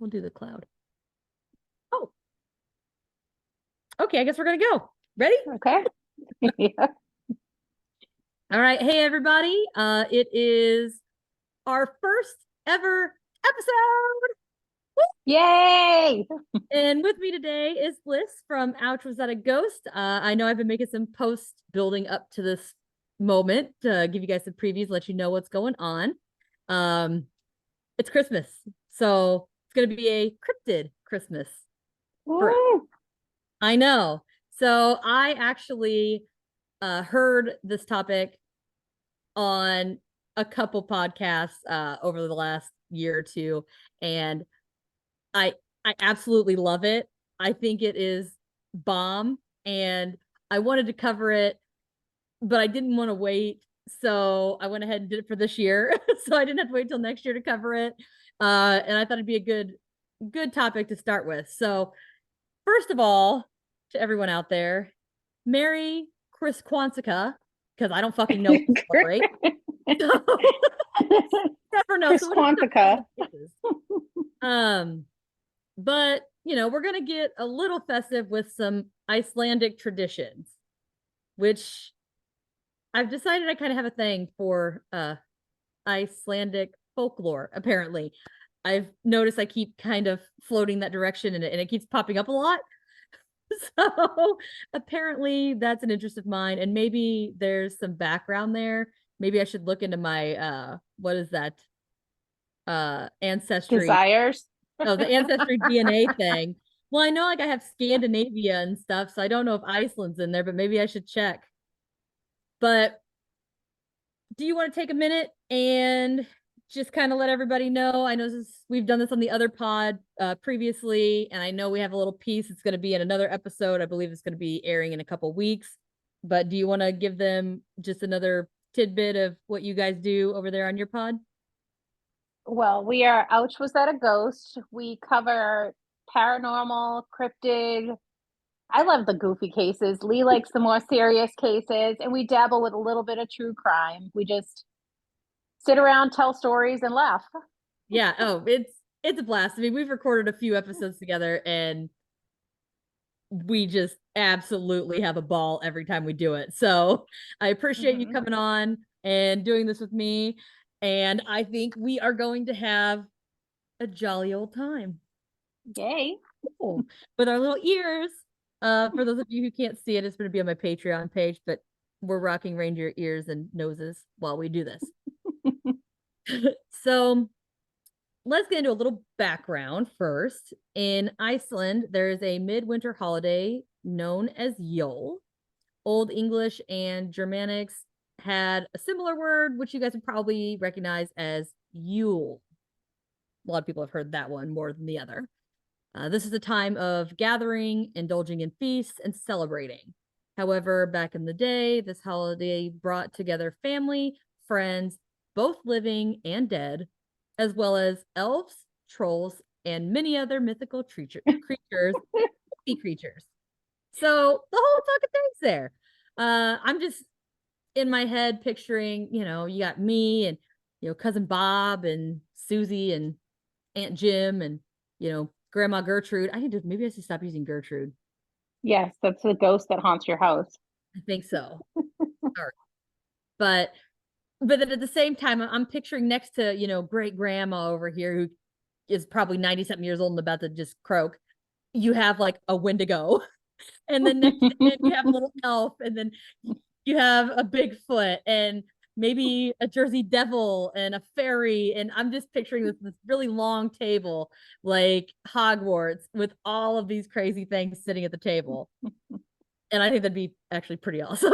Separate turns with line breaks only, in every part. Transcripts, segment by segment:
We'll do the cloud. Oh. Okay, I guess we're gonna go. Ready?
Okay. Yeah.
All right. Hey everybody. It is our first ever episode.
Yay!
And with me today is Bliss from Ouch Was That a Ghost? I know I've been making some posts building up to this moment to give you guys some previews, let you know what's going on. It's Christmas, so it's gonna be a cryptid Christmas. I know. So I actually heard this topic on a couple podcasts over the last year or two, and I absolutely love it. I think it is bomb, and I wanted to cover it, but I didn't want to wait, so I went ahead and did it for this year. So I didn't have to wait till next year to cover it. And I thought it'd be a good topic to start with. So first of all, to everyone out there, Merry Chris Quantica, because I don't fucking know what to celebrate. Never know.
Chris Quantica.
But you know, we're gonna get a little festive with some Icelandic traditions, which I've decided I kind of have a thing for Icelandic folklore, apparently. I've noticed I keep kind of floating that direction, and it keeps popping up a lot. So apparently that's an interest of mine, and maybe there's some background there. Maybe I should look into my what is that? Ancestry
Desires.
Oh, the ancestry DNA thing. Well, I know like I have Scandinavia and stuff, so I don't know if Iceland's in there, but maybe I should check. But do you want to take a minute and just kind of let everybody know? I know we've done this on the other pod previously, and I know we have a little piece. It's going to be in another episode. I believe it's going to be airing in a couple weeks. But do you want to give them just another tidbit of what you guys do over there on your pod?
Well, we are Ouch Was That a Ghost? We cover paranormal, cryptid. I love the goofy cases. Lee likes the more serious cases, and we dabble with a little bit of true crime. We just sit around, tell stories, and laugh.
Yeah. Oh, it's a blast. I mean, we've recorded a few episodes together, and we just absolutely have a ball every time we do it. So I appreciate you coming on and doing this with me. And I think we are going to have a jolly old time.
Yay.
Cool. With our little ears. For those of you who can't see it, it's going to be on my Patreon page, but we're rocking reindeer ears and noses while we do this. So let's get into a little background first. In Iceland, there is a midwinter holiday known as Yule. Old English and Germanics had a similar word, which you guys would probably recognize as Yule. A lot of people have heard that one more than the other. This is a time of gathering, indulging in feasts, and celebrating. However, back in the day, this holiday brought together family, friends, both living and dead, as well as elves, trolls, and many other mythical creatures, sea creatures. So the whole fucking thing's there. I'm just in my head picturing, you know, you got me and, you know, cousin Bob and Susie and Aunt Jim and, you know, Grandma Gertrude. Maybe I should stop using Gertrude.
Yes, that's the ghost that haunts your house.
I think so. Sorry. But then at the same time, I'm picturing next to, you know, great grandma over here who is probably 90 something years old and about to just croak. You have like a Wendigo. And then next to it, you have a little elf, and then you have a Bigfoot and maybe a Jersey Devil and a fairy. And I'm just picturing this really long table, like Hogwarts, with all of these crazy things sitting at the table. And I think that'd be actually pretty awesome.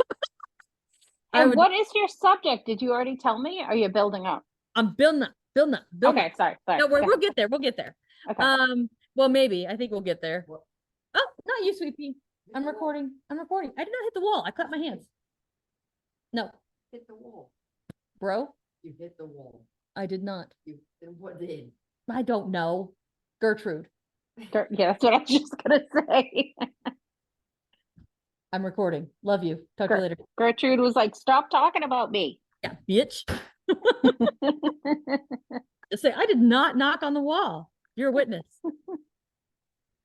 And what is your subject? Did you already tell me? Or are you building up?
I'm building up.
Okay, sorry.
No, we'll get there. We'll get there.
Okay.
Well, maybe. I think we'll get there. Oh, not you, Sweet Pea. I'm recording. I did not hit the wall. I clapped my hands. No.
Hit the wall.
Bro?
You hit the wall.
I did not.
What did?
I don't know. Gertrude.
Yeah, that's what I was just gonna say.
I'm recording. Love you. Talk to you later.
Gertrude was like, stop talking about me.
Yeah, bitch. Just say, I did not knock on the wall. You're a witness.
Oh,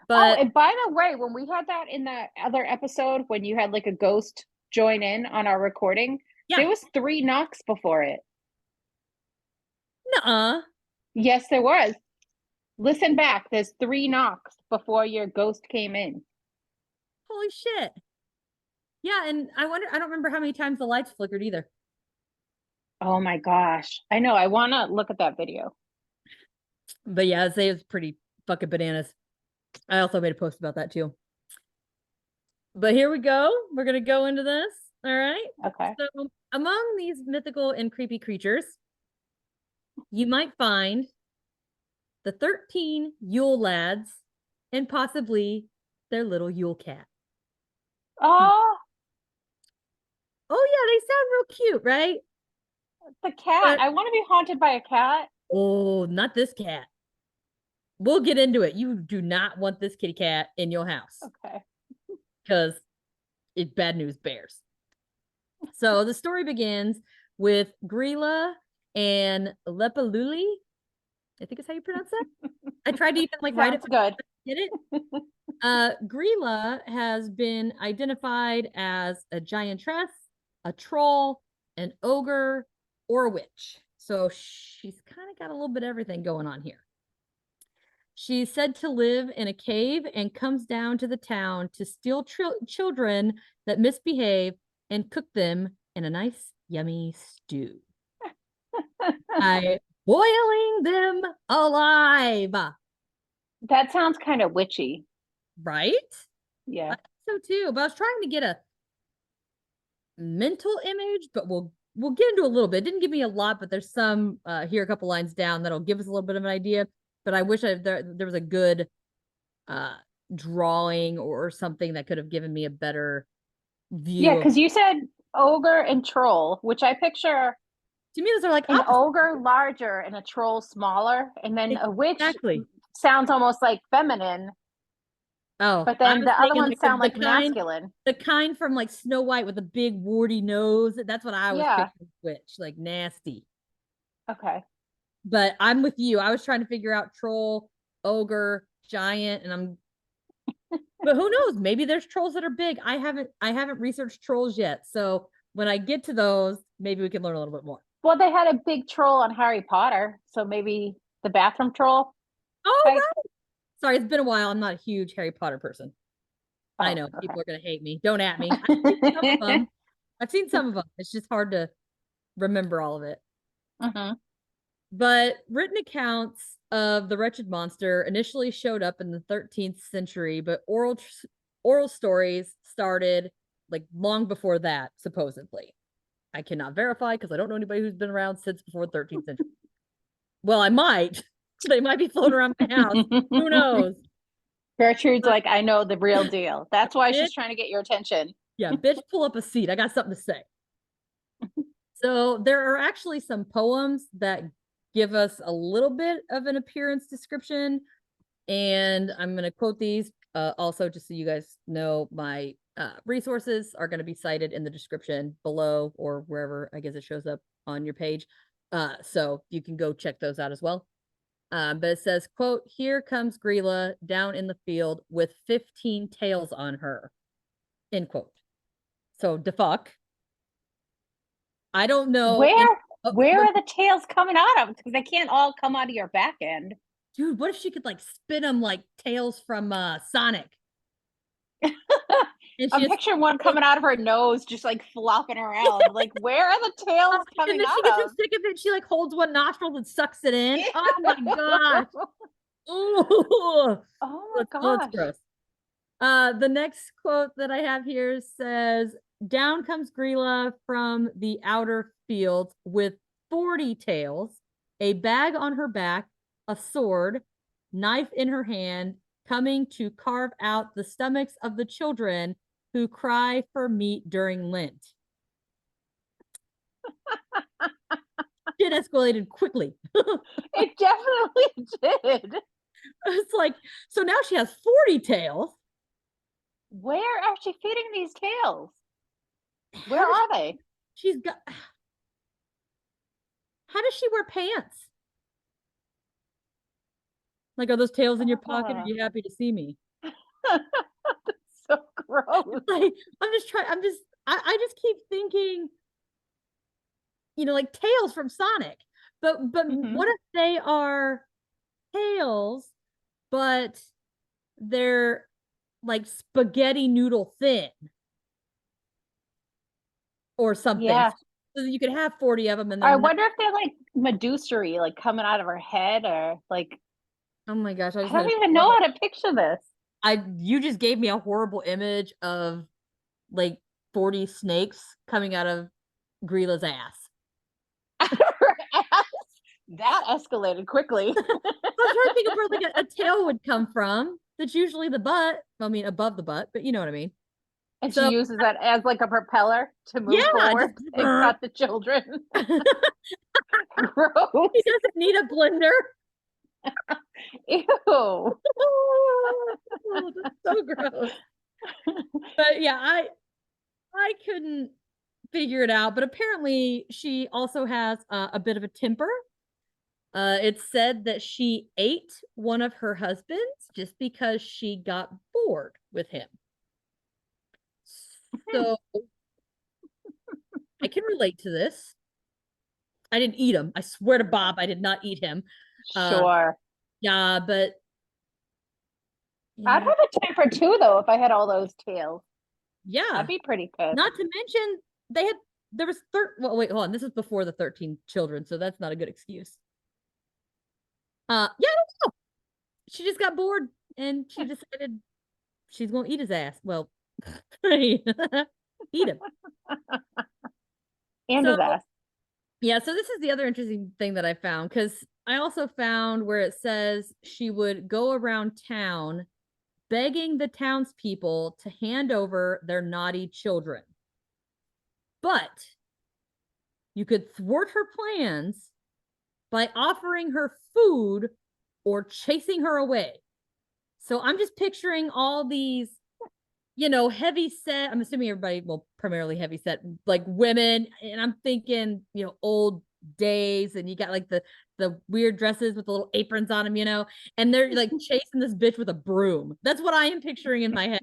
But
and by the way, when we had that in the other episode, when you had like a ghost join in on our recording,
yeah,
there was 3 knocks before it.
nuh-uh.
Yes, there was. Listen back. There's 3 knocks before your ghost came in.
Holy shit. Yeah, and I don't remember how many times the lights flickered either.
Oh my gosh. I know. I want to look at that video.
But yeah, I'd say it's pretty fucking bananas. I also made a post about that too. But here we go. We're gonna go into this. All right.
Okay.
So among these mythical and creepy creatures, you might find the 13 Yule lads and possibly their little Yule cat.
Oh,
Oh yeah, they sound real cute, right?
the cat.
But-
I want to be haunted by a cat.
Oh, not this cat. We'll get into it. You do not want this kitty cat in your house
Okay.
because it's bad news bears. So the story begins with Grilla and Lepaluli. I think is how you pronounce that. I tried to even like write it.
Sounds good.
Get it? Grilla has been identified as a giantress, a troll, an ogre, or a witch. So she's kind of got a little bit of everything going on here. She's said to live in a cave and comes down to the town to steal children that misbehave and cook them in a nice, yummy stew by boiling them alive.
That sounds kind of witchy.
Right?
Yeah.
I think so too. But I was trying to get a mental image, but we'll get into a little bit. It didn't give me a lot, but there's some here a couple lines down that'll give us a little bit of an idea. But I wish there was a good drawing or something that could have given me a better view.
Yeah, because you said ogre and troll, which I picture
To me, those are like
an
opposites.
ogre larger and a troll smaller, and then a witch
Exactly.
sounds almost like feminine,
Oh,
but
I
then
was
the other
thinking
ones
like
sound like
kind,
masculine.
the kind from like Snow White with a big warty nose. That's what I was
Yeah.
picturing witch, like nasty.
Okay.
But I'm with you. I was trying to figure out troll, ogre, giant, and but who knows? Maybe there's trolls that are big. I haven't researched trolls yet. So when I get to those, maybe we can learn a little bit more.
Well, they had a big troll on Harry Potter, so maybe the bathroom troll.
Oh,
Right.
right. Sorry, it's been a while. I'm not a huge Harry Potter person. I know
okay.
people are gonna hate me. Don't at me. I've seen some of them. I've seen some of them. It's just hard to remember all of it.
Mm-hmm.
But written accounts of the wretched monster initially showed up in the 13th century, but oral stories started like long before that, supposedly. I cannot verify because I don't know anybody who's been around since before the 13th century. Well, I might. They might be floating around my house. Who knows?
Gertrude's like, I know the real deal. That's why she's
Bitch.
trying to get your attention.
Yeah, bitch, pull up a seat. I got something to say. So there are actually some poems that give us a little bit of an appearance description. And I'm going to quote these also just so you guys know my resources are going to be cited in the description below or wherever I guess it shows up on your page. So you can go check those out as well. But it says, quote, "Here comes Grilla down in the field with 15 tails on her," end quote. So the fuck. I don't know.
Where are the tails coming out of? Because they can't all come out of your back end.
Dude, what if she could like spin them like tails from Sonic? And
I'm picturing one coming out of her nose, just like flopping around. Like, where are the tails coming
and then she
out
gets
of?
so sick of it, she like holds one nostril and sucks it in. Oh my gosh. Ooh.
Oh my
That's
gosh.
gross. The next quote that I have here says, "Down comes Grilla from the outer fields with 40 tails, a bag on her back, a sword, knife in her hand, coming to carve out the stomachs of the children who cry for meat during Lent." Shit escalated quickly.
It definitely did.
It's like, so now she has 40 tails.
Where are she feeding these tails? Where are they?
She's got. How does she wear pants? Like, are those tails in your pocket? Are
Ah.
you happy to see me?
So gross.
Like, I just keep thinking, like tails from Sonic. But
Mhm.
what if they are tails, but they're like spaghetti noodle thin or something?
Yeah.
So that you could have 40 of them and
I
they're not.
wonder if they're like Medusa-y, like coming out of her head, or like
Oh my gosh, I
I
just had
don't
a
even know
horrible,
how to picture this.
you just gave me a horrible image of like 40 snakes coming out of Grila's ass.
That escalated quickly.
I was trying to think of where like a tail would come from. That's usually the butt. I mean, above the butt, but you know what I mean.
And
So
she uses that as like a propeller to move
yeah,
forward and cut the children. Gross.
he doesn't need a blender.
Ew.
Oh, that's so gross. But yeah, I couldn't figure it out. But apparently, she also has a bit of a temper. It's said that she ate one of her husbands just because she got bored with him. So I can relate to this. I didn't eat him. I swear to Bob, I did not eat him.
Sure.
Yeah, but
I'd have a temper too, though, if I had all those tails.
yeah.
I'd be pretty pissed.
Not to mention there was well, wait, hold on. This is before the 13 children, so that's not a good excuse. Yeah, I don't know. She just got bored and she decided she's gonna eat his ass. Well, eat him.
And
So
his ass.
yeah, so this is the other interesting thing that I found, because I also found where it says she would go around town begging the townspeople to hand over their naughty children. But you could thwart her plans by offering her food or chasing her away. So I'm just picturing all these, heavy set. I'm assuming everybody, well, primarily heavy set, like women. And I'm thinking, old days, and you got like the weird dresses with the little aprons on them, and they're like chasing this bitch with a broom. That's what I am picturing in my head.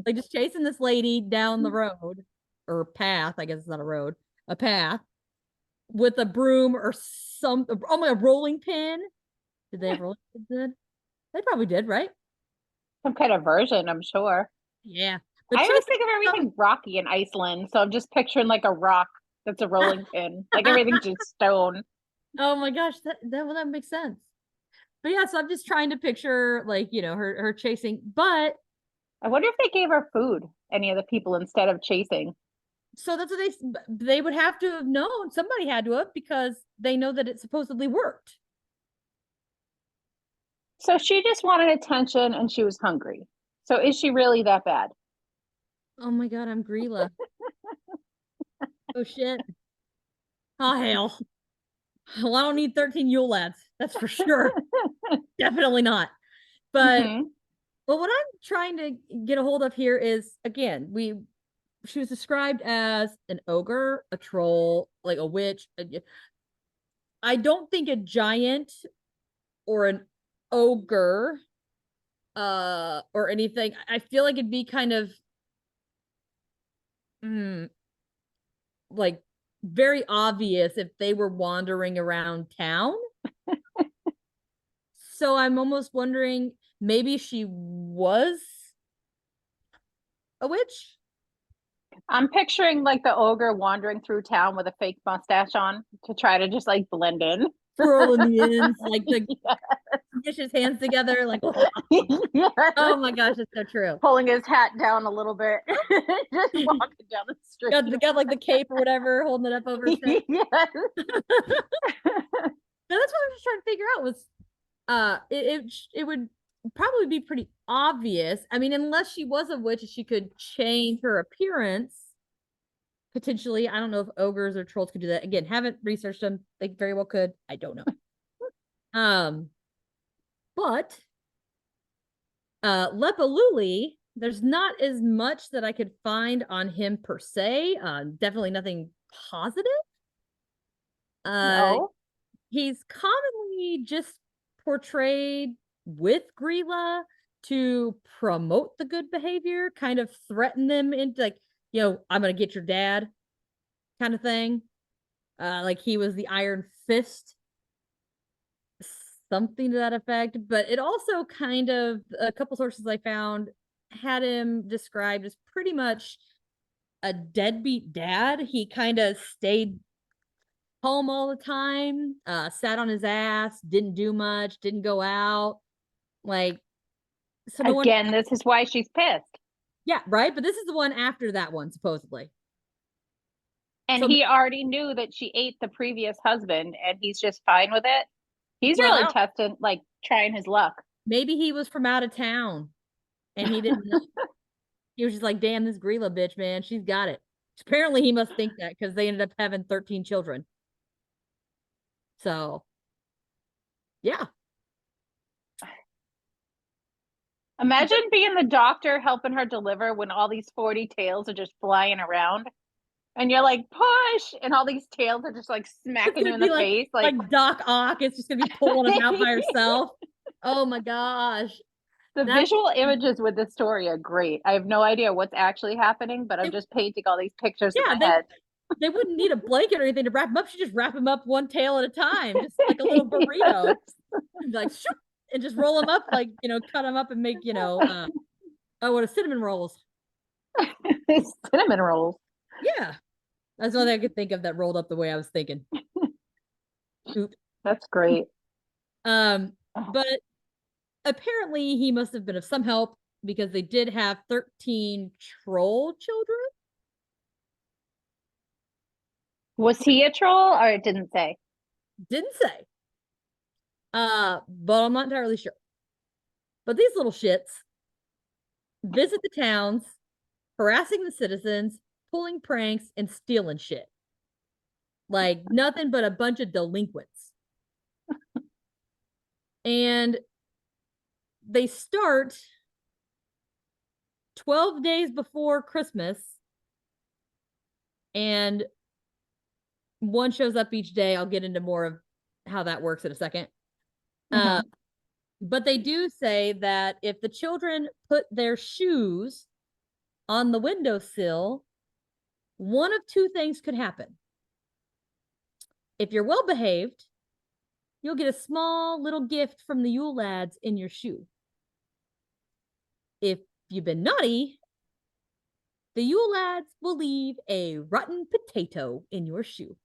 Like just chasing this lady down the road or path. I guess it's not a road, a path with a broom or some, oh my, a rolling pin. Did they have rolling pins then? They probably did, right?
Some kind of version, I'm sure.
Yeah. But
I always think of everything rocky in Iceland, so I'm just picturing like a rock that's a rolling pin. Like everything's just stone.
oh my gosh, that makes sense. But yeah, so I'm just trying to picture like, her chasing, but
I wonder if they gave her food, any of the people, instead of chasing.
so that's what they would have to have known. Somebody had to have, because they know that it supposedly worked.
So she just wanted attention and she was hungry. So is she really that bad?
Oh my god, I'm Grilla. Oh shit. Oh hell. Well, I don't need 13 Yule lads. That's for sure. Definitely not. But well, what I'm trying to get a hold of here is, again, she was described as an ogre, a troll, like a witch. I don't think a giant or an ogre or anything. I feel like it'd be kind of like very obvious if they were wandering around town. So I'm almost wondering, maybe she was a witch.
I'm picturing like the ogre wandering through town with a fake mustache on to try to just like blend in.
Twirling the ends, like the dish his hands together, like
Yes.
oh my gosh, it's so true.
Pulling his hat down a little bit, just walking down the street.
Got like the cape or whatever, holding it up over his head.
Yes.
Now, that's what I was just trying to figure out was it would probably be pretty obvious. I mean, unless she was a witch, she could change her appearance. Potentially, I don't know if ogres or trolls could do that. Again, haven't researched them. They very well could. I don't know. But Lepaluli, there's not as much that I could find on him per se. Definitely nothing positive.
No.
He's commonly just portrayed with Grilla to promote the good behavior, kind of threaten them into like, I'm gonna get your dad kind of thing. Like he was the Iron Fist, something to that effect. But it also kind of, a couple sources I found had him described as pretty much a deadbeat dad. He kind of stayed home all the time, sat on his ass, didn't do much, didn't go out. Like, so no
Again,
one,
this is why she's pissed.
yeah, right. But this is the one after that one, supposedly.
And
So
he already knew that she ate the previous husband and he's just fine with it. He's
Well,
really testing, like trying his luck.
maybe he was from out of town and he didn't know. He was just like, damn, this Grilla bitch, man, she's got it. Apparently he must think that because they ended up having 13 children. So, yeah.
Imagine being the doctor helping her deliver when all these 40 tails are just flying around. And you're like, push! And all these tails are just like smacking you in the face.
Like Doc Ock. It's just gonna be pulling him out by herself. Oh my gosh.
The visual images with this story are great. I have no idea what's actually happening, but I'm just painting all these pictures in my head.
They wouldn't need a blanket or anything to wrap him up. She just wrap him up one tail at a time, just like a little burrito. Like, shoop, and just roll them up, like, cut them up and make, what a cinnamon rolls.
Cinnamon rolls.
Yeah. That's the only thing I could think of that rolled up the way I was thinking. Oop.
That's great.
But apparently he must have been of some help because they did have 13 troll children.
Was he a troll or it didn't say?
Didn't say. But I'm not entirely sure. But these little shits visit the towns, harassing the citizens, pulling pranks, and stealing shit. Like nothing but a bunch of delinquents. And they start 12 days before Christmas, and one shows up each day. I'll get into more of how that works in a second. But they do say that if the children put their shoes on the windowsill, one of two things could happen. If you're well behaved, you'll get a small little gift from the Yule lads in your shoe. If you've been naughty, the Yule lads will leave a rotten potato in your shoe.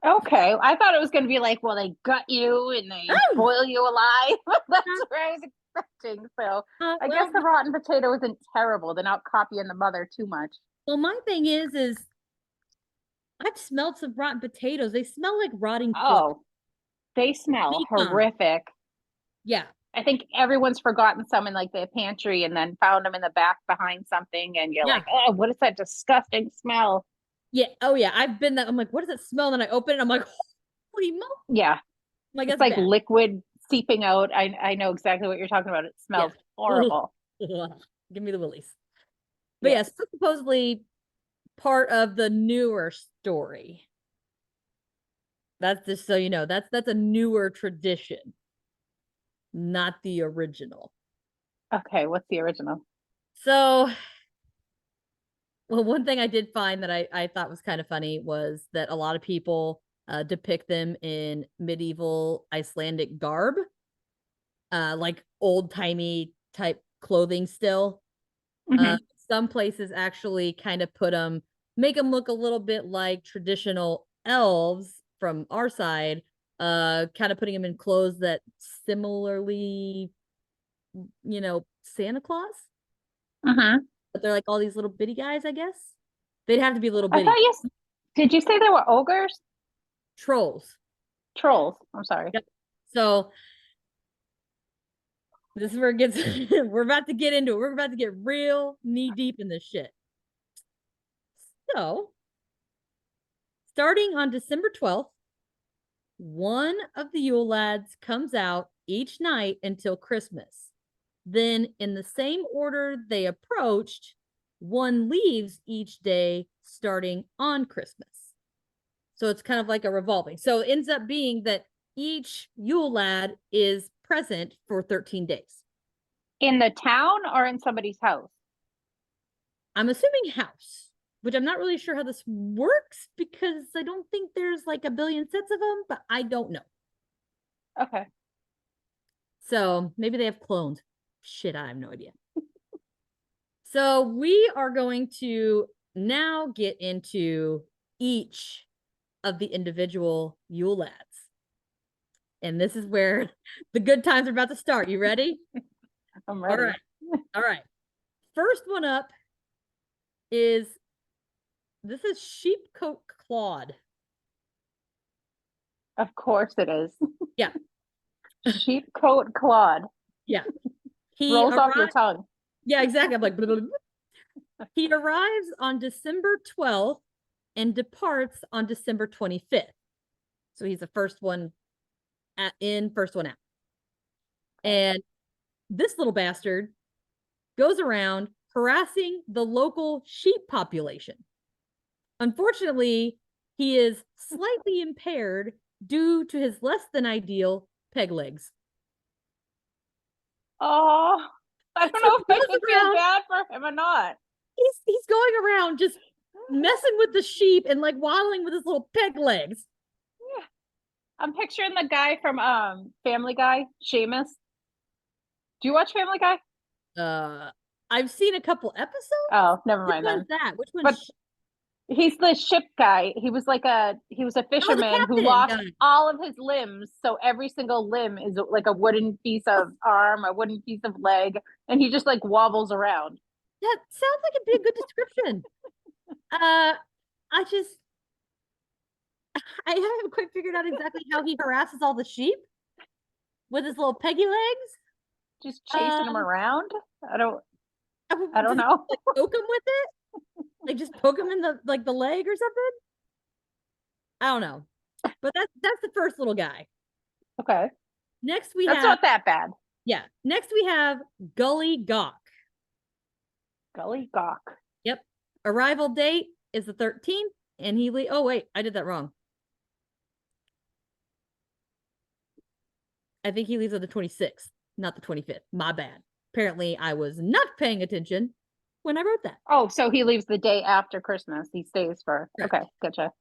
Okay, I thought it was going to be like, well, they gut you and they boil you alive. That's what I was expecting. So I guess the rotten potato isn't terrible. They're not copying the mother too much.
Well, my thing is I've smelled some rotten potatoes. They smell like rotting food.
Oh, they smell horrific.
Yeah.
I think everyone's forgotten some in like their pantry and then found them in the back behind something. And you're like, oh, what is that disgusting smell?
Yeah. Oh, yeah. I've been that. I'm like, what does it smell? And then I open it. I'm like, holy moly.
Yeah.
Like,
it's like bad. Liquid seeping out. I know exactly what you're talking about. It smells horrible.
Give me the willies. But yes, supposedly part of the newer story. That's just so you know, that's a newer tradition, not the original.
Okay, what's the original?
So, well, one thing I did find that I thought was kind of funny was that a lot of people depict them in medieval Icelandic garb, like old-timey type clothing still. Some places actually kind of make them look a little bit like traditional elves from our side, kind of putting them in clothes that similarly, Santa Claus. But they're like all these little bitty guys, I guess. They'd have to be little bitty.
Did you say they were ogres?
Trolls.
Trolls. I'm sorry.
Yep. So this is where it gets, we're about to get into it. We're about to get real knee deep in this shit. So, starting on December 12th, one of the Yule lads comes out each night until Christmas. Then, in the same order they approached, one leaves each day starting on Christmas. So it's kind of like a revolving. So it ends up being that each Yule lad is present for 13 days.
In the town or in somebody's house?
I'm assuming house, which I'm not really sure how this works because I don't think there's like a billion sets of them, but I don't know.
Okay.
So maybe they have clones. Shit, I have no idea. So we are going to now get into each of the individual Yule lads. And this is where the good times are about to start. You ready?
I'm ready.
All right. All right. First one up is this is Sheepcoat Claude.
Of course it is.
Yeah.
Sheepcoat Claude.
Yeah. He
Rolls off your tongue.
Yeah, exactly. I'm like, blah, blah, blah. He arrives on December 12th and departs on December 25th. So he's the first one in, first one out. And this little bastard goes around harassing the local sheep population. Unfortunately, he is slightly impaired due to his less than ideal peg legs.
Oh, I don't know if I should feel bad for him or not.
He's going around just messing with the sheep and like waddling with his little peg legs.
Yeah. I'm picturing the guy from Family Guy, Seamus. Do you watch Family Guy?
I've seen a couple episodes.
Oh, never mind
Which one's
then.
that? Which one?
But he's the ship guy. He was a fisherman who lost all of his limbs. So every single limb is like a wooden piece of arm, a wooden piece of leg, and he just like wobbles around.
That sounds like it'd be a good description. I haven't quite figured out exactly how he harasses all the sheep with his little peggy legs.
Just chasing them around. I don't
Does
know.
He, like, poke him with it? Like just poke him in the leg or something? I don't know. But that's the first little guy.
Okay.
Next we
That's
have
not that bad.
Yeah. Next we have Gully Gawk.
Gully Gawk.
Yep. Arrival date is the 13th, and oh wait, I did that wrong. I think he leaves on the 26th, not the 25th. My bad. Apparently, I was not paying attention when I wrote that.
Oh, so he leaves the day after Christmas. He stays for.
Correct.
Okay, gotcha.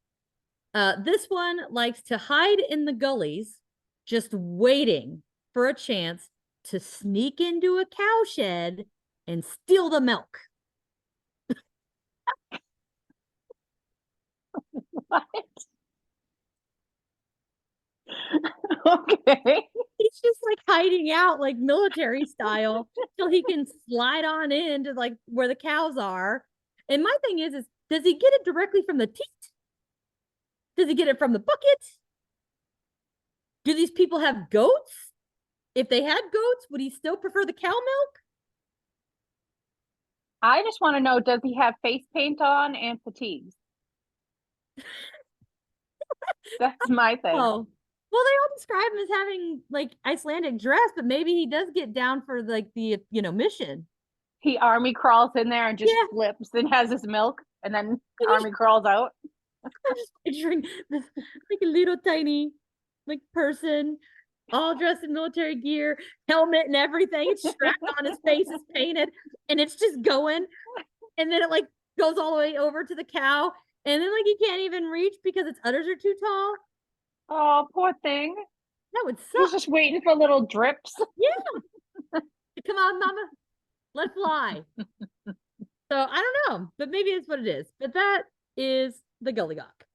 This one likes to hide in the gullies, just waiting for a chance to sneak into a cow shed and steal the milk.
What? Okay.
He's just like hiding out like military style till he can slide on in to like where the cows are. And my thing is does he get it directly from the teat? Does he get it from the bucket? Do these people have goats? If they had goats, would he still prefer the cow milk?
I just want to know, does he have face paint on and fatigues? That's my thing.
Oh, well, they all describe him as having like Icelandic dress, but maybe he does get down for like the mission.
He army crawls in there and just flips and has his milk, and then army crawls out.
I'm just picturing this like a little tiny like person, all dressed in military gear, helmet and everything. It's strapped on, his face is painted, and it's just going. And then it like goes all the way over to the cow, and then like he can't even reach because its udders are too tall.
Oh, poor thing.
That would suck.
He's just waiting for little drips.
Yeah. Come on, mama. Let's fly. So I don't know, but maybe it's what it is. But that is the Gully Gawk.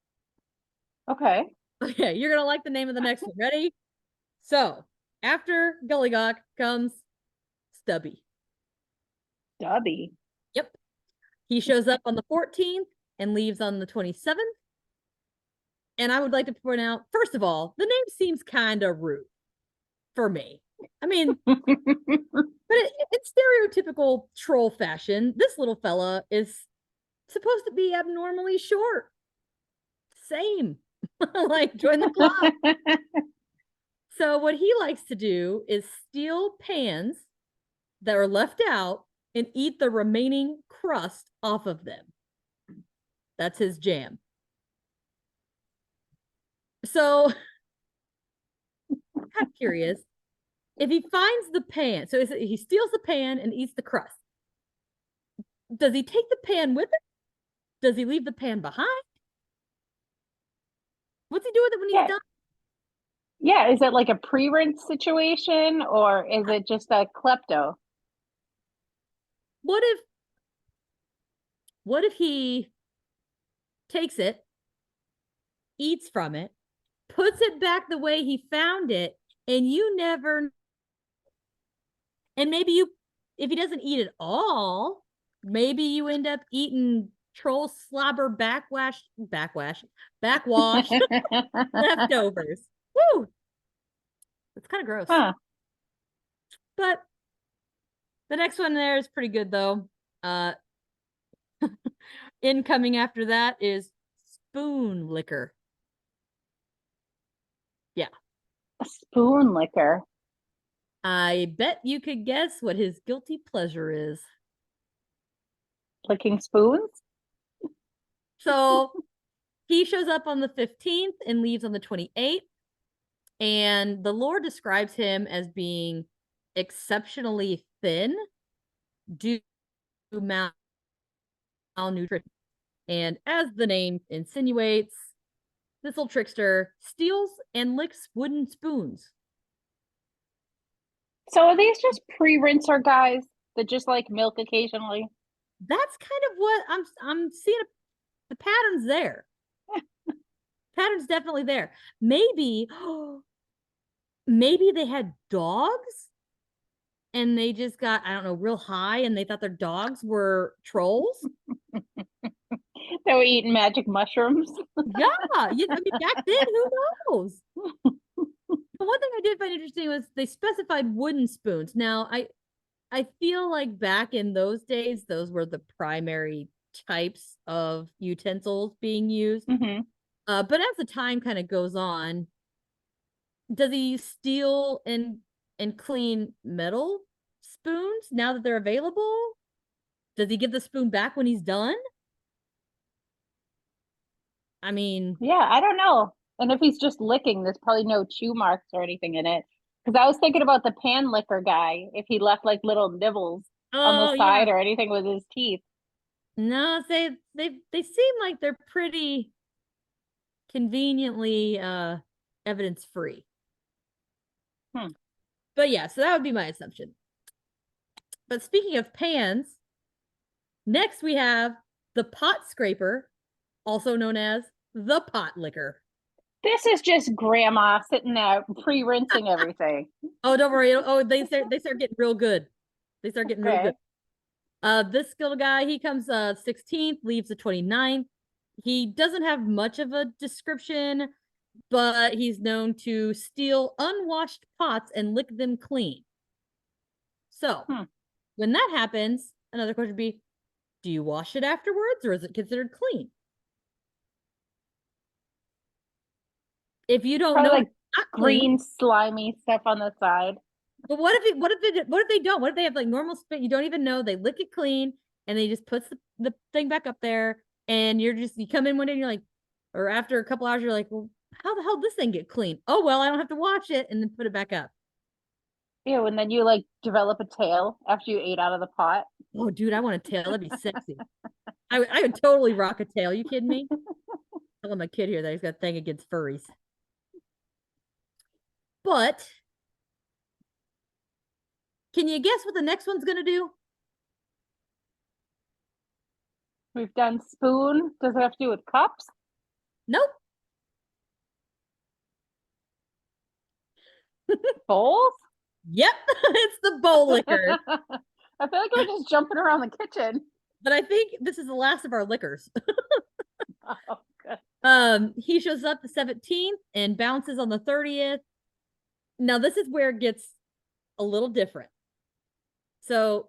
Okay.
Okay, you're gonna like the name of the next one. Ready? So after Gully Gawk comes Stubby.
Stubby.
Yep. He shows up on the 14th and leaves on the 27th. And I would like to point out, first of all, the name seems kind of rude for me. I mean, but it's stereotypical troll fashion. This little fella is supposed to be abnormally short. Same. Like, join the club. So what he likes to do is steal pans that are left out and eat the remaining crust off of them. That's his jam. So kind of curious. If he finds the pan, so he steals the pan and eats the crust. Does he take the pan with him? Does he leave the pan behind? What's he do with it when he's done?
Yeah, is it like a pre-rinse situation or is it just a klepto?
What if he takes it, eats from it, puts it back the way he found it, and you never, and maybe you, if he doesn't eat it all, maybe you end up eating troll slobber backwash leftovers. Woo! It's kind of gross.
Huh.
But the next one there is pretty good though. Incoming after that is spoon liquor. Yeah.
A spoon liquor.
I bet you could guess what his guilty pleasure is.
Licking spoons?
So he shows up on the 15th and leaves on the 28th. And the lore describes him as being exceptionally thin due to malnutrition. And as the name insinuates, this little trickster steals and licks wooden spoons.
So are these just pre-rinser guys that just like milk occasionally?
That's kind of what I'm seeing. The pattern's there. Pattern's definitely there. Maybe they had dogs and they just got, I don't know, real high and they thought their dogs were trolls.
They were eating magic mushrooms.
Yeah, I mean, back then, who knows? But one thing I did find interesting was they specified wooden spoons. Now, I feel like back in those days, those were the primary types of utensils being used.
Mm-hmm.
But as the time kind of goes on, does he steal and clean metal spoons now that they're available? Does he give the spoon back when he's done? I mean,
Yeah, I don't know. And if he's just licking, there's probably no chew marks or anything in it. Because I was thinking about the pan licker guy, if he left like little nibbles on the side or anything with his teeth.
No, they seem like they're pretty conveniently evidence free. But yeah, so that would be my assumption. But speaking of pans, next we have the pot scraper, also known as the pot licker.
This is just grandma sitting there pre-rinsing everything.
Oh, don't worry. Oh, they start getting real good. They start getting real good. This little guy, he comes 16th, leaves the 29th. He doesn't have much of a description, but he's known to steal unwashed pots and lick them clean. So, when that happens, another question would be, do you wash it afterwards or is it considered clean? If you don't
Probably
know,
like green slimy stuff on the side.
But what if they don't? What if they have like normal spit? You don't even know. They lick it clean and they just puts the thing back up there, and you come in one day and you're like, or after a couple hours, you're like, well, how the hell did this thing get clean? Oh well, I don't have to wash it and then put it back up.
Ew, and then you like develop a tail after you ate out of the pot.
Oh, dude, I want a tail. That'd be sexy. I would totally rock a tail. You kidding me? Telling my kid here that he's got a thing against furries. But can you guess what the next one's gonna do?
We've done spoon. Does it have to do with cups?
Nope.
Bowls?
Yep, it's the bowl liquor.
I feel like we're just jumping around the kitchen.
But I think this is the last of our liquors.
Oh, good.
He shows up the 17th and bounces on the 30th. Now, this is where it gets a little different. So,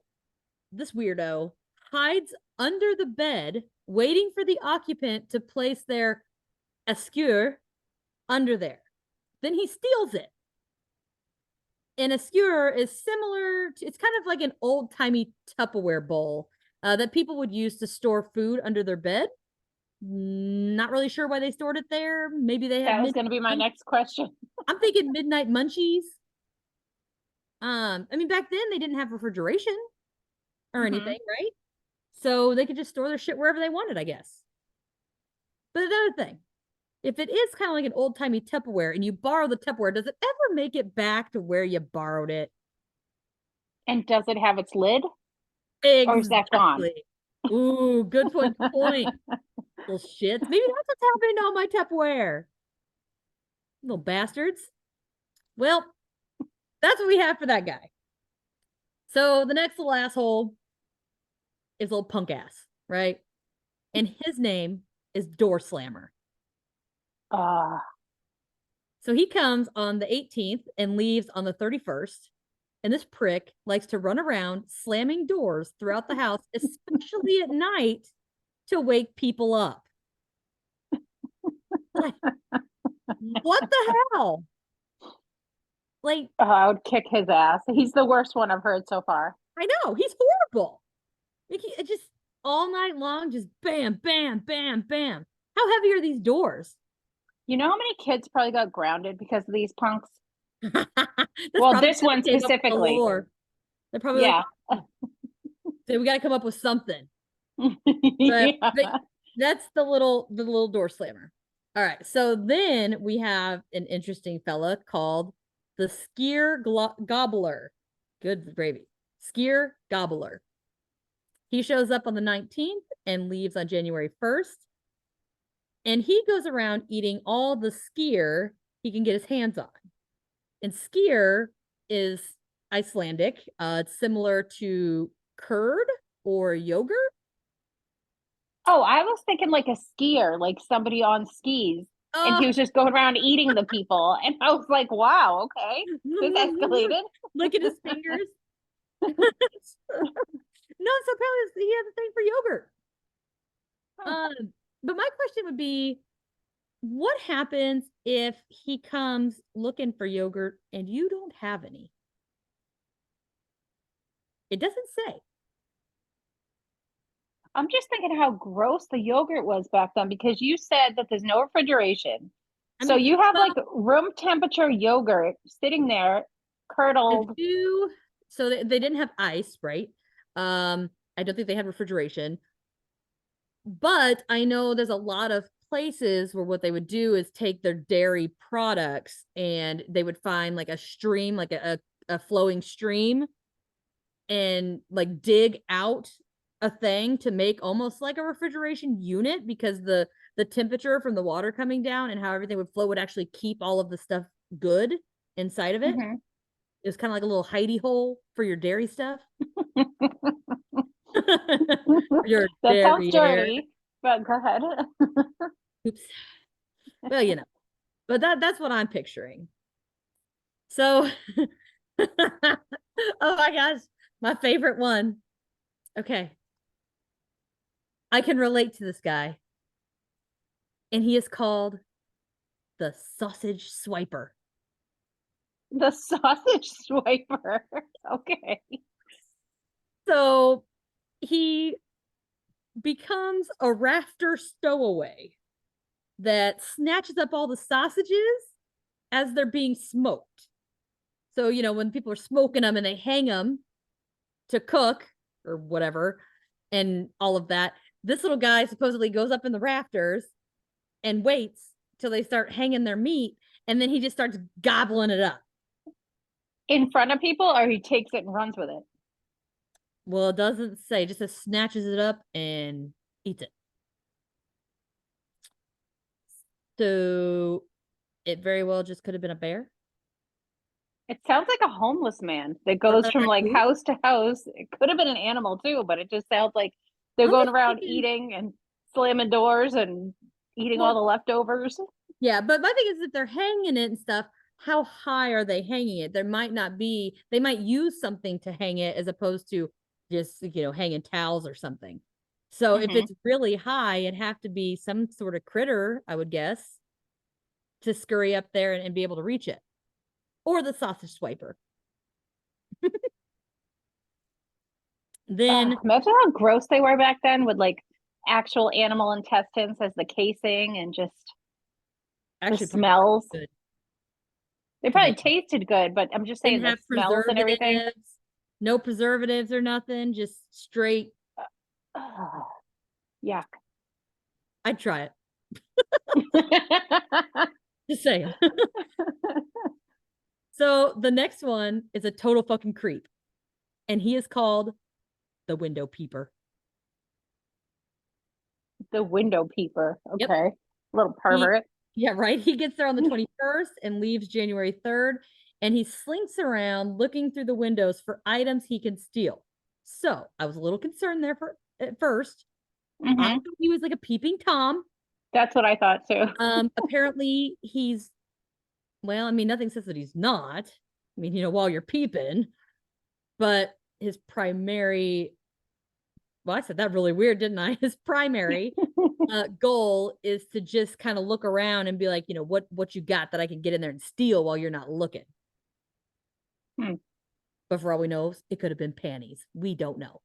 this weirdo hides under the bed, waiting for the occupant to place their esker under there. Then he steals it. An esker is similar to, it's kind of like an old-timey Tupperware bowl that people would use to store food under their bed. Not really sure why they stored it there. Maybe they had
That was going to be my next question.
I'm thinking midnight munchies. I mean, back then they didn't have refrigeration or anything, right? So they could just store their shit wherever they wanted, I guess. But another thing, if it is kind of like an old timey Tupperware and you borrow the Tupperware, does it ever make it back to where you borrowed it?
And does it have its lid?
Exactly.
Or is that gone?
Ooh, good point. Good point. Little shits. Maybe that's what's happening to all my Tupperware. Little bastards. Well, that's what we have for that guy. So the next little asshole is little punk ass, right? And his name is Door Slammer. So he comes on the 18th and leaves on the 31st. And this prick likes to run around slamming doors throughout the house, especially at night, to wake people up. Like, what the hell? Like,
I would kick his ass. He's the worst one I've heard so far.
I know, he's horrible. Like, it just all night long, just bam, bam, bam, bam. How heavy are these doors?
You know how many kids probably got grounded because of these punks?
Well,
this one specifically.
They're probably
yeah.
like, so we got to come up with something.
Yeah.
But that's the little door slammer. All right, so then we have an interesting fella called the Skier Gobbler. Good gravy. Skier Gobbler. He shows up on the 19th and leaves on January 1st. And he goes around eating all the skier he can get his hands on. And skier is Icelandic. It's similar to curd or yogurt.
Oh, I was thinking like a skier, like somebody on skis. And he was just going around eating the people. And I was like, wow, okay. This escalated.
Licking his fingers. No, so apparently he has a thing for yogurt. But my question would be, what happens if he comes looking for yogurt and you don't have any? It doesn't say.
I'm just thinking how gross the yogurt was back then, because you said that there's no refrigeration. So you have like room temperature yogurt sitting there, curdled.
So they didn't have ice, right? I don't think they had refrigeration. But I know there's a lot of places where what they would do is take their dairy products and they would find like a stream, like a flowing stream, and like dig out a thing to make almost like a refrigeration unit, because the temperature from the water coming down and how everything would flow would actually keep all of the stuff good inside of it. It was kind of like a little hidey hole for your dairy stuff.
That sounds dirty, but go ahead.
Oops. Well, you know, but that's what I'm picturing. So, oh my gosh, my favorite one. Okay. I can relate to this guy. And he is called the Sausage Swiper.
The Sausage Swiper. Okay.
So he becomes a rafter stowaway that snatches up all the sausages as they're being smoked. So, you know, when people are smoking them and they hang them to cook or whatever and all of that, this little guy supposedly goes up in the rafters and waits till they start hanging their meat, and then he just starts gobbling it up.
In front of people, or he takes it and runs with it?
Well, it doesn't say, it just says snatches it up and eats it. So it very well just could have been a bear.
It sounds like a homeless man that goes from like house to house. It could have been an animal too, but it just sounds like they're going around eating and slamming doors and eating all the leftovers.
Yeah, but my thing is, if they're hanging it and stuff, how high are they hanging it? There might not be, they might use something to hang it as opposed to just, you know, hanging towels or something. So if it's really high, it'd have to be some sort of critter, I would guess, to scurry up there and be able to reach it. Or the sausage swiper. Then
imagine how gross they were back then with like actual animal intestines as the casing and just
Actually,
the smells.
good.
They
To
probably
be-
tasted good, but I'm just saying
Didn't
the
have
smells and everything.
preservatives, no preservatives or nothing, just straight.
Ugh, yuck.
I'd try it. Just saying. So the next one is a total fucking creep, and he is called the window peeper.
The window peeper.
Yep.
Okay. Little pervert.
Yeah, right. He gets there on the 21st and leaves January 3rd, and he slinks around looking through the windows for items he can steal. So I was a little concerned there at first. I thought he was like a peeping Tom.
That's what I thought too.
Apparently he's, well, I mean, nothing says that he's not. I mean, while you're peeping, but his primary, well, I said that really weird, didn't I? His primary goal is to just kind of look around and be like, what you got that I can get in there and steal while you're not looking. But for all we know, it could have been panties. We don't know.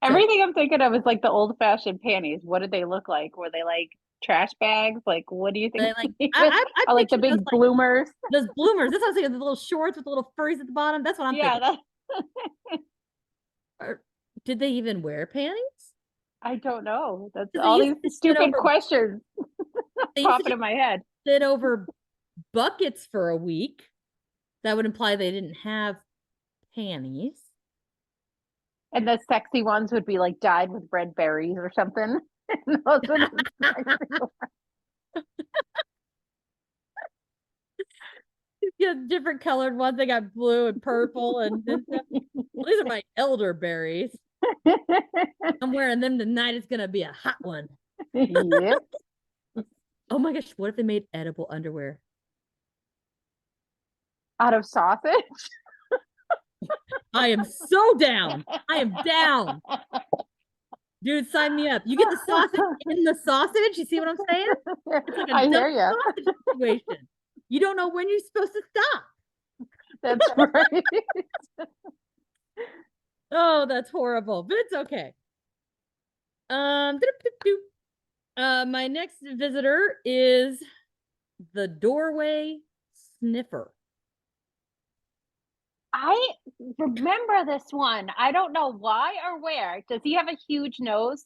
Everything I'm thinking of is like the old-fashioned panties. What did they look like? Were they like trash bags? Like, what do you think?
I
like the big bloomers.
Those bloomers. That's what I was saying. The little shorts with the little furries at the bottom. That's what I'm thinking. Did they even wear panties?
I don't know. That's all these stupid questions popping in my head.
Sit over buckets for a week. That would imply they didn't have panties.
And the sexy ones would be like dyed with red berries or something. Those would
Yeah, different colored ones. They got blue and purple, and these are my elderberries. I'm wearing them tonight. It's gonna be a hot one.
Yep.
Oh my gosh! What if they made edible underwear
out of sausage?
I am so down. I am down. Dude, sign me up. You get the sausage in the sausage. You see what I'm saying? It's like a
hear you.
Sausage situation. You don't know when you're supposed to stop.
That's right.
Oh, that's horrible, but it's okay. My next visitor is the doorway sniffer.
I remember this one. I don't know why or where. Does he have a huge nose?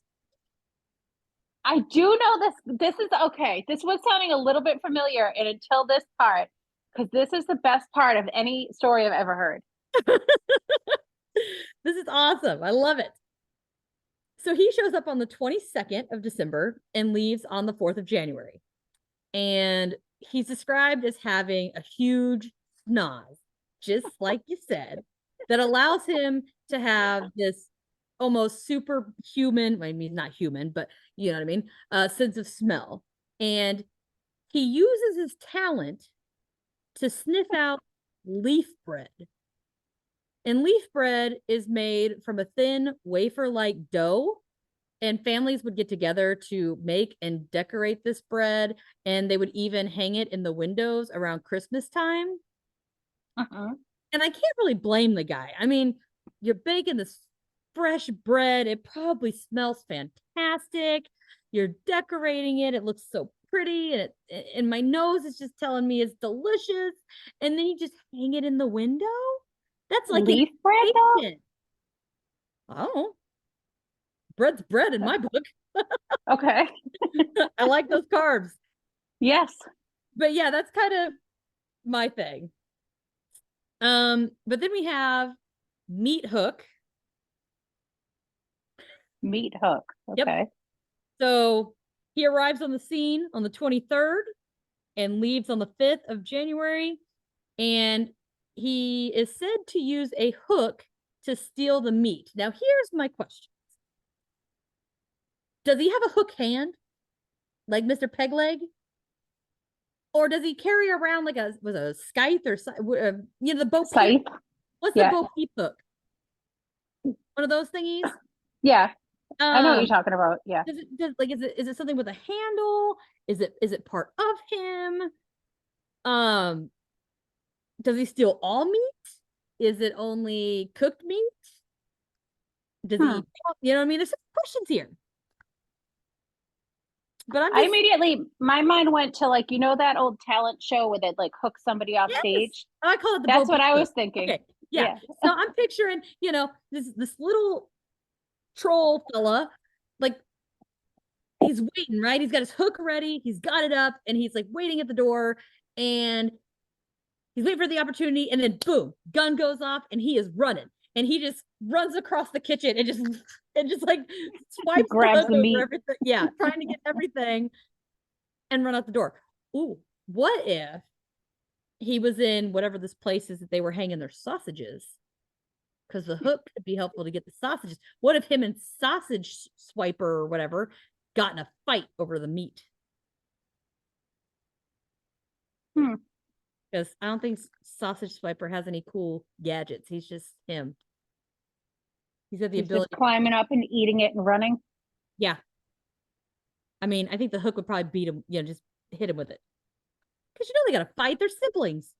I do know this. This is okay. This was sounding a little bit familiar, and until this part, because this is the best part of any story I've ever heard.
This is awesome. I love it. So he shows up on the 22nd of December and leaves on the 4th of January. And he's described as having a huge snoz, just like you said, that allows him to have this almost superhuman, I mean, not human, but you know what I mean, sense of smell. And he uses his talent to sniff out leaf bread. And leaf bread is made from a thin wafer-like dough, and families would get together to make and decorate this bread, and they would even hang it in the windows around Christmas time. And I can't really blame the guy. I mean, you're baking this fresh bread. It probably smells fantastic. You're decorating it. It looks so pretty, and my nose is just telling me it's delicious. And then you just hang it in the window. That's like
leaf bread, though?
Oh, bread's bread in my book.
Okay.
I like those carbs.
Yes.
But yeah, that's kind of my thing. But then we have Meat Hook.
Meat Hook. Okay.
Yep. So he arrives on the scene on the 23rd and leaves on the 5th of January. And he is said to use a hook to steal the meat. Now, here's my question. Does he have a hook hand? Like Mr. Pegleg? Or does he carry around like a scythe or the Bo
Scythe?
What's the Bo Peep hook? One of those thingies?
Yeah. I know what you're talking about. Yeah.
Is it something with a handle? Is it part of him? Does he steal all meat? Is it only cooked meat? Does he eat? You know what I mean? There's some questions here. But I'm just,
my mind went to like, that old talent show where they'd like hook somebody off
yes.
stage.
I call it the
That's
Bo
what I
Peep
was
show.
thinking.
Okay. Yeah. So I'm picturing, this little troll fella, like he's waiting, right? He's got his hook ready, he's got it up, and he's like waiting at the door, and he's waiting for the opportunity, and then boom, gun goes off, and he is running, and he just runs across the kitchen and just like swipes
Grabs
the
the meat.
everything. Yeah, trying to get everything and run out the door. Ooh, what if he was in whatever this place is that they were hanging their sausages? Because the hook could be helpful to get the sausages. What if him and sausage swiper or whatever got in a fight over the meat? Because I don't think sausage swiper has any cool gadgets. He's just him. He's got the ability
just climbing up and eating it and running.
Yeah. I mean, I think the hook would probably beat him, just hit him with it. Because they got to fight. They're siblings.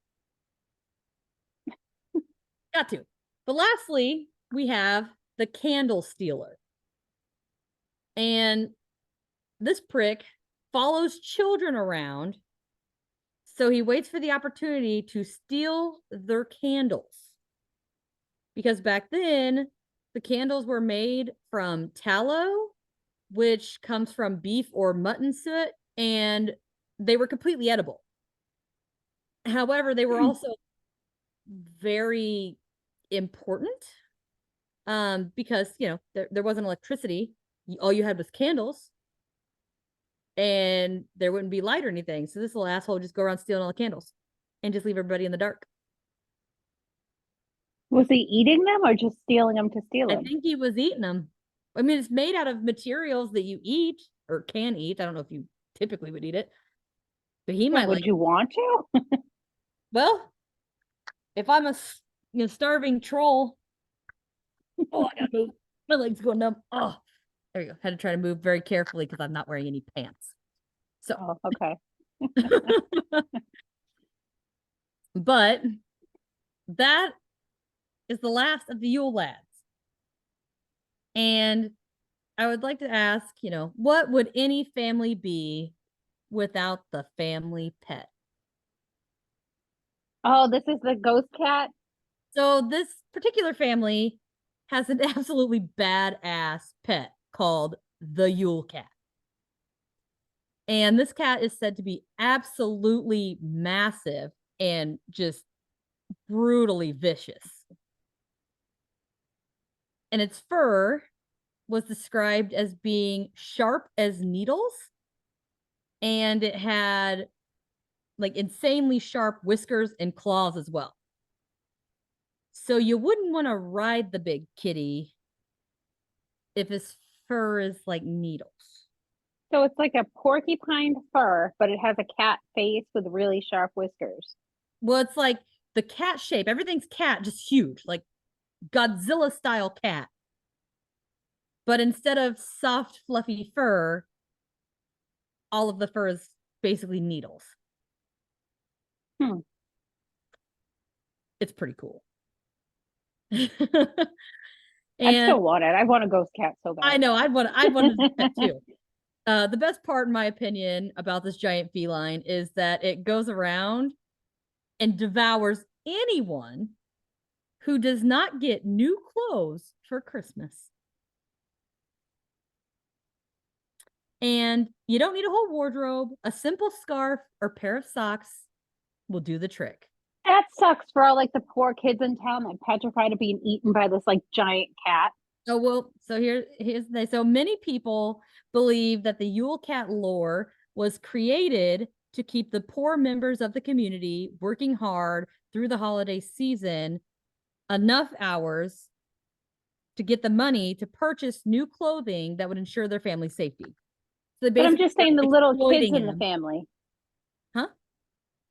Got to. But lastly, we have the candle stealer. And this prick follows children around. So he waits for the opportunity to steal their candles. Because back then, the candles were made from tallow, which comes from beef or mutton soot, and they were completely edible. However, they were also very important because, there wasn't electricity. All you had was candles, and there wouldn't be light or anything. So this little asshole would just go around stealing all the candles and just leave everybody in the dark.
Was he eating them or just stealing them to steal them?
I think he was eating them. I mean, it's made out of materials that you eat or can eat. I don't know if you typically would eat it, but he might.
Would you want to?
Well, if I'm a starving troll, I gotta move. My legs go numb. Oh, there you go. Had to try to move very carefully because I'm not wearing any pants. So,
okay.
But that is the last of the Yule lads. And I would like to ask, what would any family be without the family pet?
Oh, this is the ghost cat?
So this particular family has an absolutely badass pet called the Yule cat. And this cat is said to be absolutely massive and just brutally vicious. And its fur was described as being sharp as needles. And it had like insanely sharp whiskers and claws as well. So you wouldn't want to ride the big kitty if his fur is like needles.
So it's like a porcupine fur, but it has a cat face with really sharp whiskers.
Well, it's like the cat shape. Everything's cat, just huge, like Godzilla style cat. But instead of soft, fluffy fur, all of the fur is basically needles. It's pretty cool.
I still want it. I want a ghost cat so bad.
I know. I'd want it too. The best part, in my opinion, about this giant feline is that it goes around and devours anyone who does not get new clothes for Christmas. And you don't need a whole wardrobe. A simple scarf or pair of socks will do the trick.
That sucks for all like the poor kids in town that petrified of being eaten by this like giant cat.
Oh, well, so here's the thing. So many people believe that the Yule cat lore was created to keep the poor members of the community working hard through the holiday season enough hours to get the money to purchase new clothing that would ensure their family's safety. So
but I'm just saying the little kids in
him.
the family.
Huh?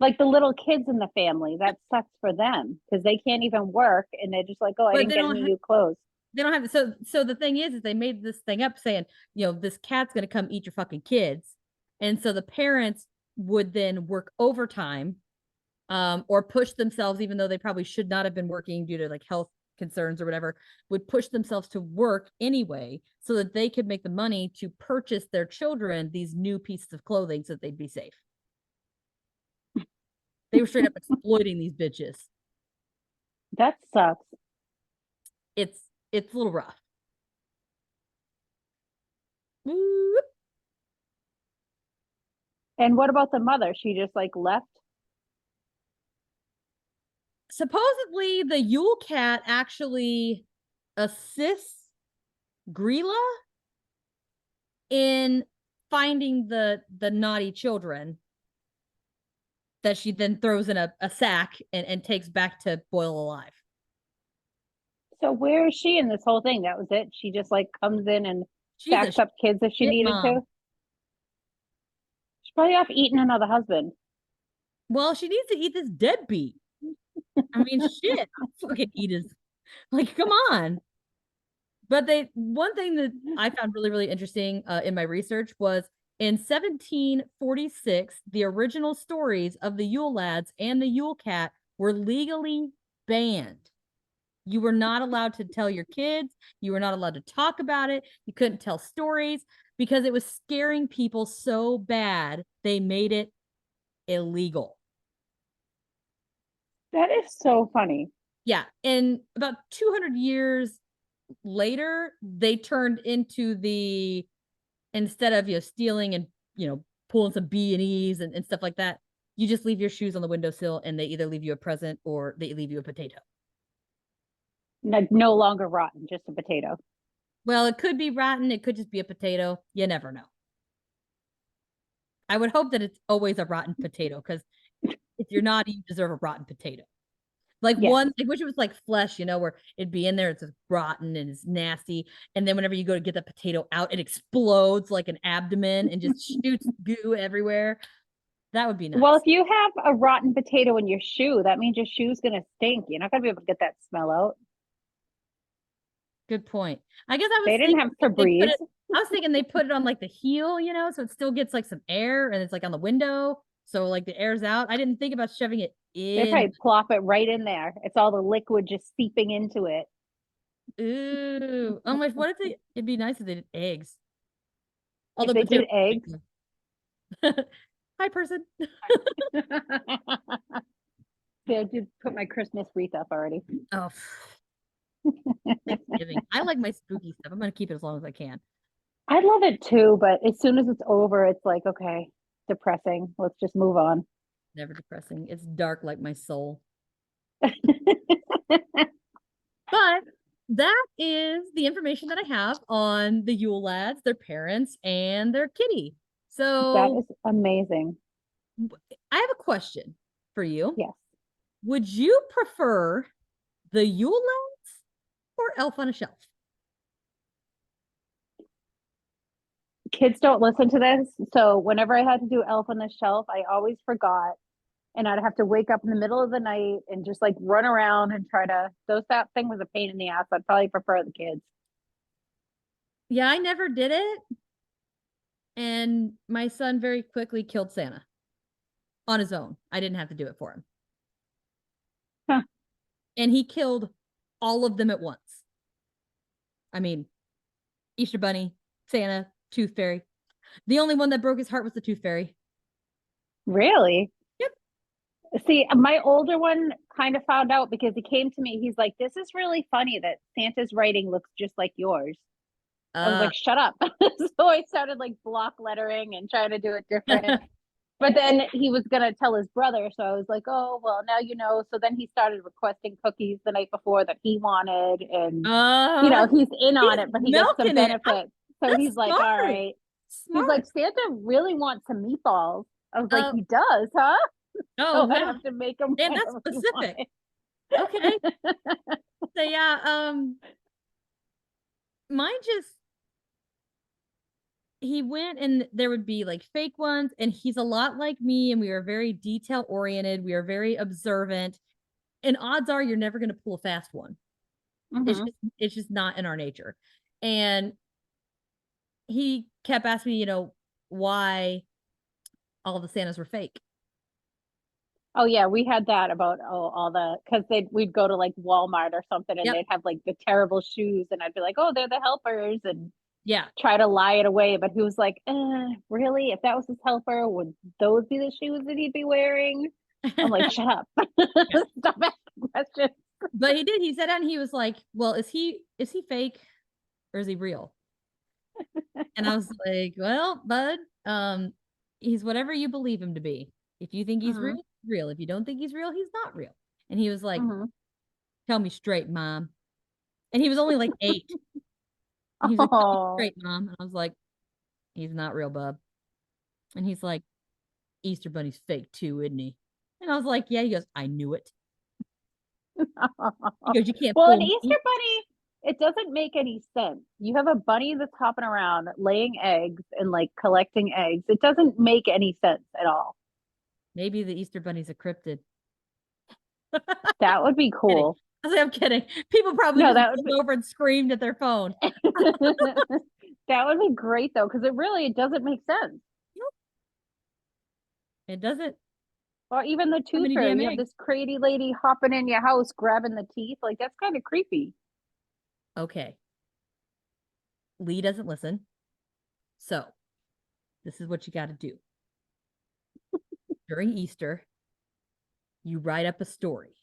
Like the little kids in the family, that sucks for them because they can't even work and they're just like, oh, I didn't get any new clothes.
They don't have so the thing is they made this thing up saying, this cat's gonna come eat your fucking kids. And so the parents would then work overtime or push themselves, even though they probably should not have been working due to like health concerns or whatever, would push themselves to work anyway so that they could make the money to purchase their children these new pieces of clothing so that they'd be safe. They were straight up exploiting these bitches.
That sucks.
It's a little rough. Whoop.
And what about the mother? She just like left?
Supposedly the Yule cat actually assists Grilla in finding the naughty children that she then throws in a sack and takes back to boil alive.
So where is she in this whole thing? That was it? She just like comes in and
She's a
backs up kids if she
shit
needed
mom.
to? She's probably off eating another husband.
Well, she needs to eat this deadbeat. I mean, shit, fucking eat his, like, come on. But one thing that I found really, really interesting in my research was in 1746, the original stories of the Yule lads and the Yule cat were legally banned. You were not allowed to tell your kids. You were not allowed to talk about it. You couldn't tell stories because it was scaring people so bad, they made it illegal.
That is so funny.
Yeah. And about 200 years later, they turned into instead of, stealing and, pulling some B&Es and stuff like that, you just leave your shoes on the windowsill and they either leave you a present or they leave you a potato.
No longer rotten, just a potato.
Well, it could be rotten. It could just be a potato. You never know. I would hope that it's always a rotten potato because if you're not, you deserve a rotten potato. Like I wish it was like flesh, where it'd be in there, it's just rotten and it's nasty. And then whenever you go to get the potato out, it explodes like an abdomen and just shoots goo everywhere. That would be nice.
Well, if you have a rotten potato in your shoe, that means your shoe's going to stink. You're not going to be able to get that smell out.
Good point. I guess
They didn't have Febreze.
I was thinking they put it on like the heel, so it still gets like some air and it's like on the window. So like the air's out. I didn't think about shoving it in.
They probably plop it right in there. It's all the liquid just seeping into it.
Ooh. Oh my, what if it'd be nice if they did eggs.
Although they did eggs.
Hi, person.
I did put my Christmas wreath up already.
Oh. Thanksgiving. I like my spooky stuff. I'm going to keep it as long as I can.
I love it too, but as soon as it's over, it's like, okay, depressing. Let's just move on.
Never depressing. It's dark like my soul. But that is the information that I have on the Yule lads, their parents, and their kitty. So
that is amazing.
I have a question for you.
Yes.
Would you prefer the Yule lads or Elf on a Shelf?
Kids don't listen to this. So whenever I had to do Elf on the Shelf, I always forgot. And I'd have to wake up in the middle of the night and just like run around and that thing was a pain in the ass. I'd probably prefer the kids.
Yeah, I never did it. And my son very quickly killed Santa on his own. I didn't have to do it for him.
Huh.
And he killed all of them at once. I mean, Easter Bunny, Santa, Tooth Fairy. The only one that broke his heart was the Tooth Fairy.
Really?
Yep.
See, my older one kind of found out because he came to me. He's like, this is really funny that Santa's writing looks just like yours. I was like, shut up. So I started like block lettering and trying to do it different. But then he was going to tell his brother. So I was like, oh, well, now you know. So then he started requesting cookies the night before that he wanted. And, he's in on it, but he gets some benefits. So he's like, all right.
Smart.
He's like, Santa really wants some meatballs. I was like, he does, huh?
Oh,
so I have to make him.
Damn, that's specific. Okay. So yeah, mine just, he went and there would be like fake ones, and he's a lot like me, and we are very detail oriented. We are very observant, and odds are you're never going to pull a fast one.
Mm-hmm.
It's just not in our nature. And he kept asking me, why all the Santas were fake.
Oh yeah, we had that about all the because we'd go to like Walmart or something and
Yep.
they'd have like the terrible shoes and I'd be like, oh, they're the helpers and
Yeah.
try to lie it away. But he was like, really? If that was his helper, would those be the shoes that he'd be wearing? I'm like, shut up. Stop asking questions.
But he did. He said, and he was like, well, is he fake or is he real? And I was like, well, bud, he's whatever you believe him to be. If you think he's real, he's real. If you don't think he's real, he's not real. And he was like, tell me straight, mom. And he was only like 8. And he was like, tell me straight, mom. And I was like, he's not real, bub. And he's like, Easter Bunny's fake too, isn't he? And I was like, yeah. He goes, I knew it. He goes, you can't
Well,
fool
an
me.
Easter bunny, it doesn't make any sense. You have a bunny that's hopping around laying eggs and like collecting eggs. It doesn't make any sense at all.
Maybe the Easter Bunny's a cryptid.
That would be cool.
I'm kidding. People probably
No,
just
that would
rolled over and screamed at their phone.
That would be great though, because it doesn't make sense.
It doesn't.
Or even the tooth
many
fairy.
damn
You have
eggs?
this crazy lady hopping in your house, grabbing the teeth. Like that's kind of creepy.
Okay. Lee doesn't listen. So this is what you got to do. During Easter, you write up a story.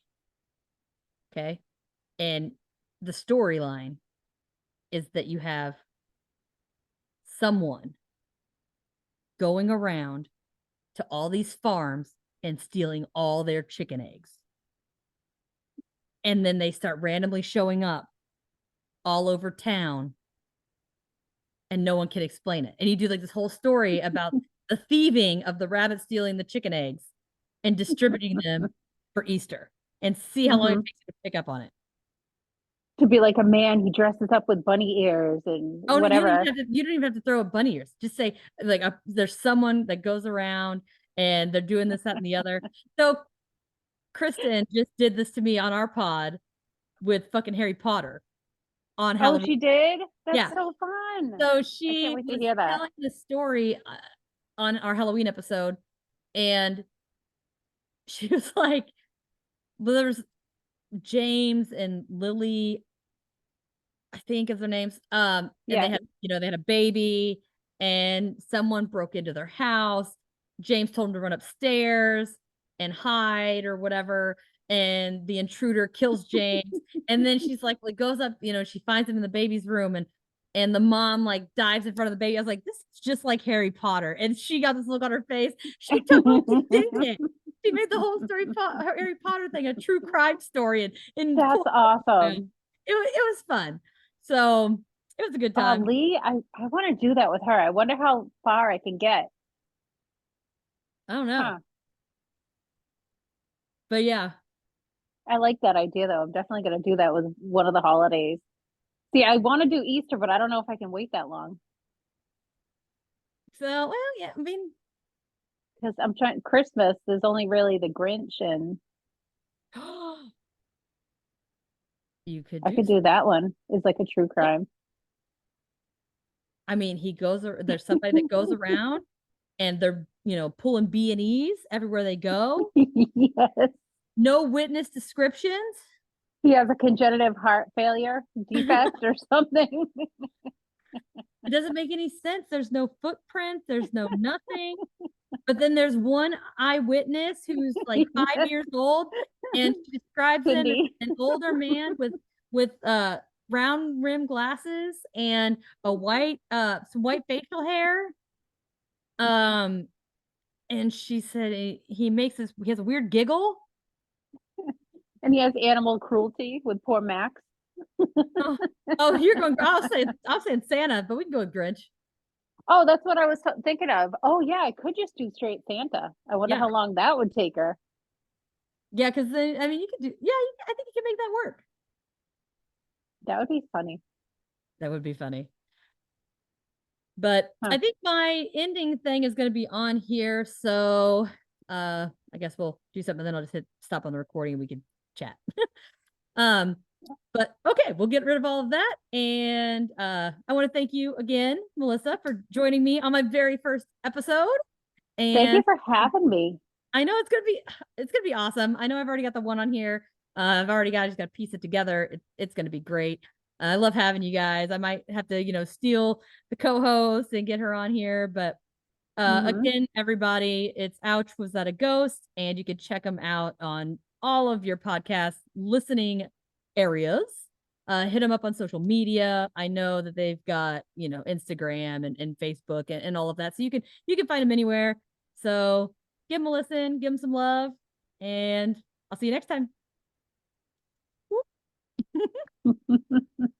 Okay. And the storyline is that you have someone going around to all these farms and stealing all their chicken eggs. And then they start randomly showing up all over town and no one can explain it. And you do like this whole story about the thieving of the rabbit stealing the chicken eggs and distributing them for Easter and see how long it takes you to pick up on it.
To be like a man, he dresses up with bunny ears and
Oh,
whatever.
you don't even have to throw up bunny ears. Just say like there's someone that goes around and they're doing this, that, and the other. So Kristen just did this to me on our pod with fucking Harry Potter on Halloween.
Oh, she did? That's
Yeah.
so fun.
So
I
she
can't wait to
was
hear that.
telling the story on our Halloween episode, and she was like, well, there was James and Lily, I think is their names. And
Yeah.
they had a baby, and someone broke into their house. James told him to run upstairs and hide or whatever. And the intruder kills James. And then she's like, well, goes up, she finds him in the baby's room, and the mom like dives in front of the baby. I was like, this is just like Harry Potter. And she got this look on her face. She totally did it. She made the whole story, Harry Potter thing, a true crime story. And
That's awesome.
It was fun. So it was a good time.
Lee, I want to do that with her. I wonder how far I can get.
I don't know.
Huh.
But yeah.
I like that idea though. I'm definitely going to do that with one of the holidays. See, I want to do Easter, but I don't know if I can wait that long.
So, well, yeah, I mean,
because I'm trying Christmas, there's only really the Grinch and I could do that one. It's like a true crime.
I mean, there's somebody that goes around and they're, pulling B&Es everywhere they go.
Yes.
No witness descriptions.
He has a congenital heart failure defect or something.
It doesn't make any sense. There's no footprint. There's no nothing. But then there's one eyewitness who's like 5 years old, and she describes him as an older man with round rim glasses and some white facial hair. And she said he has a weird giggle.
And he has animal cruelty with poor Max.
You're going. I was saying Santa, but we can go with Grinch.
Oh, that's what I was thinking of. Oh yeah, I could just do straight Santa. I wonder how long that would take her.
Yeah, because then I mean, you could do. Yeah, I think you can make that work.
That would be funny.
That would be funny. But I think my ending thing is going to be on here, so I guess we'll do something. Then I'll just hit stop on the recording and we can chat. But okay, we'll get rid of all of that. And I want to thank you again, Melissa, for joining me on my very first episode. And
thank you for having me.
I know it's gonna be awesome. I know I've already got the one on here. I just got to piece it together. It's gonna be great. I love having you guys. I might have to, steal the co-host and get her on here, but again, everybody, it's Ouch, Was That a Ghost? And you can check them out on all of your podcast listening areas. Hit them up on social media. I know that they've got, Instagram and Facebook and all of that. So you can find them anywhere. So give them a listen, give them some love, and I'll see you next time.
Mhm.